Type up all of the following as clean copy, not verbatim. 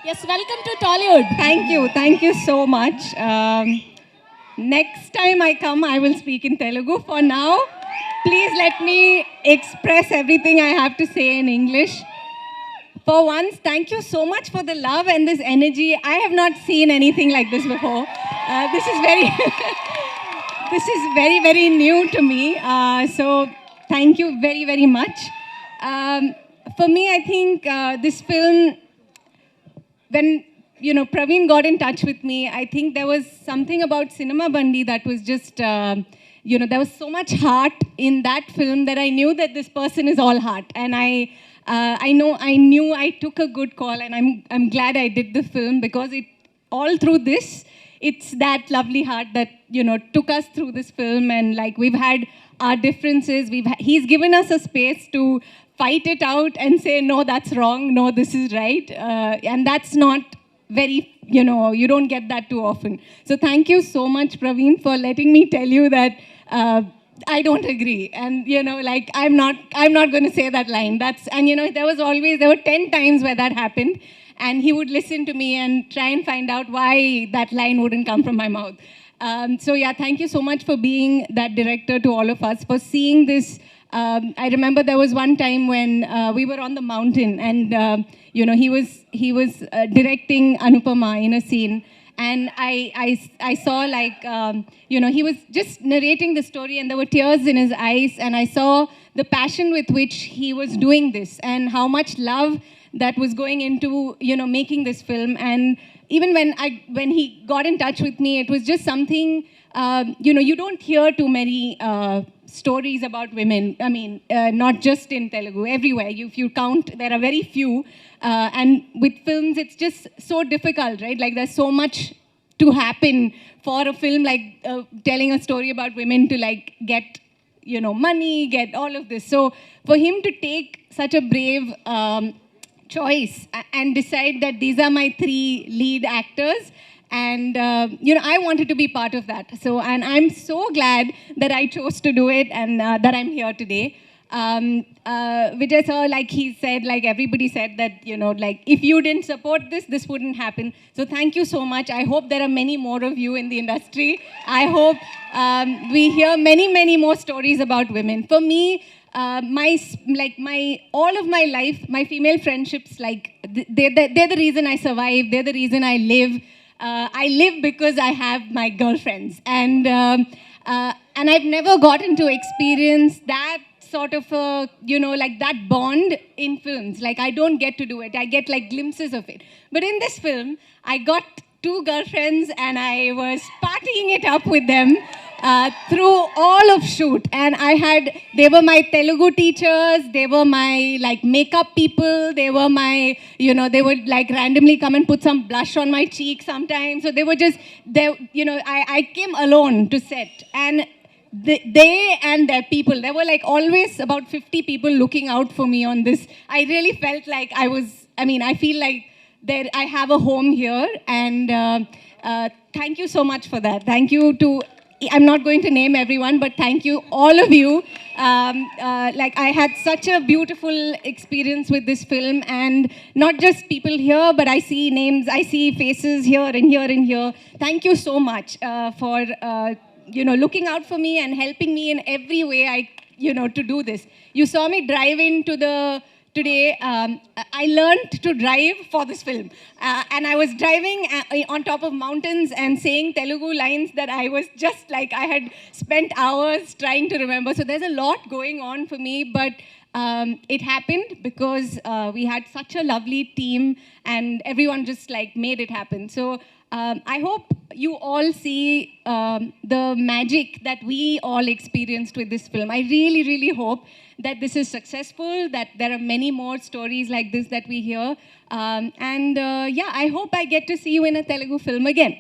Yes, welcome to Tollywood. Thank you so much. Next time I come, I will speak in Telugu. For now, please let me express everything I have to say in English. For once, thank you so much for the love and this energy. I have not seen anything like this before. This is very, this is very, very new to me. So thank you very, very much. For me, I think this film, when Praveen got in touch with me, I think there was something about Cinema Bandi that was just there was so much heart in that film that I knew that this person is all heart, and I knew I took a good call, and I'm glad I did the film, because it all through this, it's that lovely heart that took us through this film. And like, we've had our differences, he's given us a space to fight it out and say, no, that's wrong, no, this is right, and that's not very, you don't get that too often. So thank you so much, Praveen, for letting me tell you that I don't agree, and like, I'm not going to say that line. There were 10 times where that happened, and he would listen to me and try and find out why that line wouldn't come from my mouth. So yeah, thank you so much for being that director to all of us, for seeing this. I remember there was one time when we were on the mountain, and he was directing Anupama in a scene, and I saw, like, he was just narrating the story, and there were tears in his eyes, and I saw the passion with which he was doing this, and how much love that was going into making this film. And even when he got in touch with me, it was just something, you don't hear too many stories about women. I mean, not just in Telugu, everywhere. If you count, there are very few. And with films, it's just so difficult, right? Like, there's so much to happen for a film like telling a story about women to, like, get money, get all of this. So for him to take such a brave choice and decide that these are my 3 lead actors, and I wanted to be part of that. So, and I'm so glad that I chose to do it, and that I'm here today. Vijay sir, like he said, like everybody said, that like, if you didn't support this, this wouldn't happen. So thank you so much. I hope there are many more of you in the industry. I hope we hear many more stories about women. For me, all of my life, my female friendships, like, they're the reason I survive. They're the reason I live. I live because I have my girlfriends, and I've never gotten to experience that sort of like that bond in films. Like, I don't get to do it. I get like glimpses of it. But in this film, I got 2 girlfriends, and I was partying it up with them through all of shoot. And they were my Telugu teachers, they were my, like, makeup people, they were my, they would, like, randomly come and put some blush on my cheek sometimes. So they were just, I came alone to set, and they and their people, there were like always about 50 people looking out for me on this. I really felt like I feel like I have a home here, and thank you so much for that. Thank you to, I'm not going to name everyone, but thank you, all of you. Like, I had such a beautiful experience with this film, and not just people here, but I see names, I see faces here and here and here. Thank you so much for looking out for me and helping me in every way to do this. You saw me drive into today, I learned to drive for this film, and I was driving on top of mountains and saying Telugu lines that I was just like, I had spent hours trying to remember. So there's a lot going on for me, but it happened because we had such a lovely team, and everyone just like made it happen. So I hope you all see the magic that we all experienced with this film. I really hope that this is successful, that there are many more stories like this that we hear. Yeah, I hope I get to see you in a Telugu film again.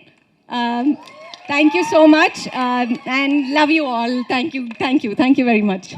Thank you so much, and love you all. Thank you very much.